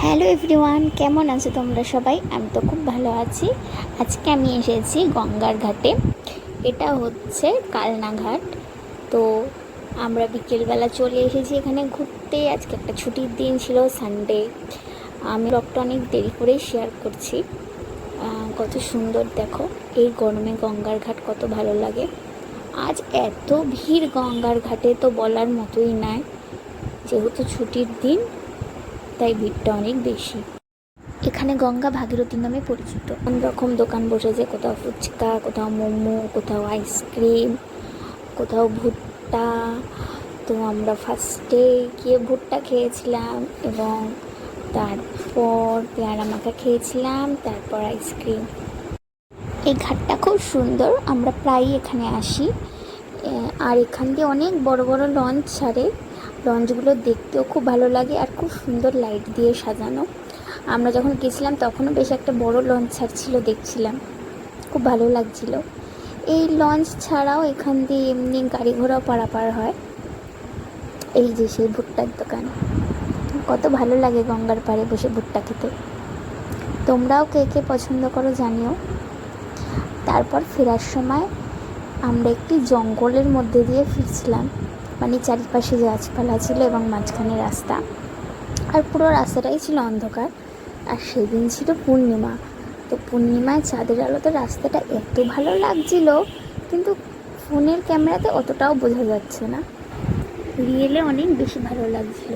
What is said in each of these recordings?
Hello everyone, কেমন আছো তোমরা সবাই? আমি তো খুব ভালো আছি। আজকে আমি এসেছি গঙ্গার ঘাটে। এটা হচ্ছে কালনা ঘাট। তো আমরা বিকেলবেলা চলে এসেছি এখানে ঘুরতে। আজকে একটা ছুটির দিন ছিল, সানডে। আমি ব্লগটা অনেক দেরি করেই শেয়ার করছি। কত সুন্দর দেখো, এই গরমে গঙ্গার ঘাট কত ভালো লাগে। আজ এত ভিড় গঙ্গার ঘাটে তো বলার মতোই নয়। যেহেতু ছুটির দিন, তাই ভিড়টা অনেক বেশি। এখানে গঙ্গা ভাগীরথী নামে পরিচিত। অনেক রকম দোকান বসেছে, কোথাও ফুচকা, কোথাও মোমো, কোথাও আইসক্রিম, কোথাও ভুট্টা। তো আমরা ফার্স্টে গিয়ে ভুট্টা খেয়েছিলাম এবং তারপর পেয়ারা মাখা খেয়েছিলাম, তারপর আইসক্রিম। এই ঘাটটা খুব সুন্দর, আমরা প্রায়ই এখানে আসি। আর এখান দিয়ে অনেক বড় বড় লঞ্চ ছাড়ে। লঞ্চগুলো দেখতেও খুব ভালো লাগে আর খুব সুন্দর লাইট দিয়ে সাজানো। আমরা যখন গেছিলাম তখনও বেশ একটা বড় লঞ্চ ছাড়ছিল, দেখছিলাম, খুব ভালো লাগছিল। এই লঞ্চ ছাড়াও এখান দিয়ে এমনি গাড়ি ঘোড়াও পারাপার হয়। এই যে সেই ভুট্টার দোকান, কত ভালো লাগে গঙ্গার পাড়ে বসে ভুট্টা খেতে। তোমরাও কে কে পছন্দ করো জানিও। তারপর ফেরার সময় আমরা একটি জঙ্গলের মধ্যে দিয়ে ফিরছিলাম, মানে চারিপাশে গাছপালা ছিল এবং মাঝখানে রাস্তা, আর পুরো রাস্তাটাই ছিল অন্ধকার। আর সেদিন ছিল পূর্ণিমা। তো পূর্ণিমায় চাঁদের আলোতে রাস্তাটা এত ভালো লাগছিল, কিন্তু ফোনের ক্যামেরাতে অতটাও বোঝা যাচ্ছে না। রিয়েলে অনেক বেশি ভালো লাগছিল।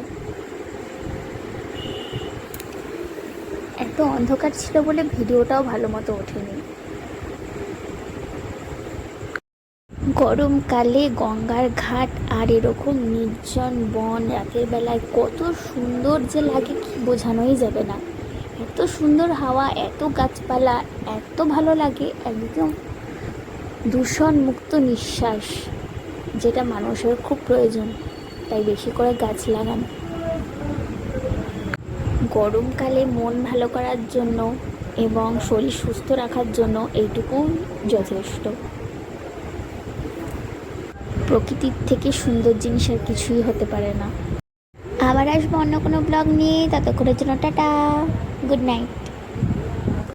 এত অন্ধকার ছিল বলে ভিডিওটাও ভালো মতো ওঠেনি। গরমকালে গঙ্গার ঘাট আর এরকম নির্জন বন রাতের বেলায় কত সুন্দর যে লাগে, কি বোঝানোই যাবে না। এত সুন্দর হাওয়া, এত গাছপালা, এত ভালো লাগে, একদম দূষণ মুক্ত নিঃশ্বাস, যেটা মানুষের খুব প্রয়োজন। তাই বেশি করে গাছ লাগানো। গরমকালে মন ভালো করার জন্য এবং শরীর সুস্থ রাখার জন্য এইটুকু যথেষ্ট। প্রকৃতির থেকে সুন্দর জিনিস আর কিছুই হতে পারে না। আবার আসবো অন্য কোনো ব্লগ নিয়ে, ততক্ষণের জন্য টাটা, গুড নাইট।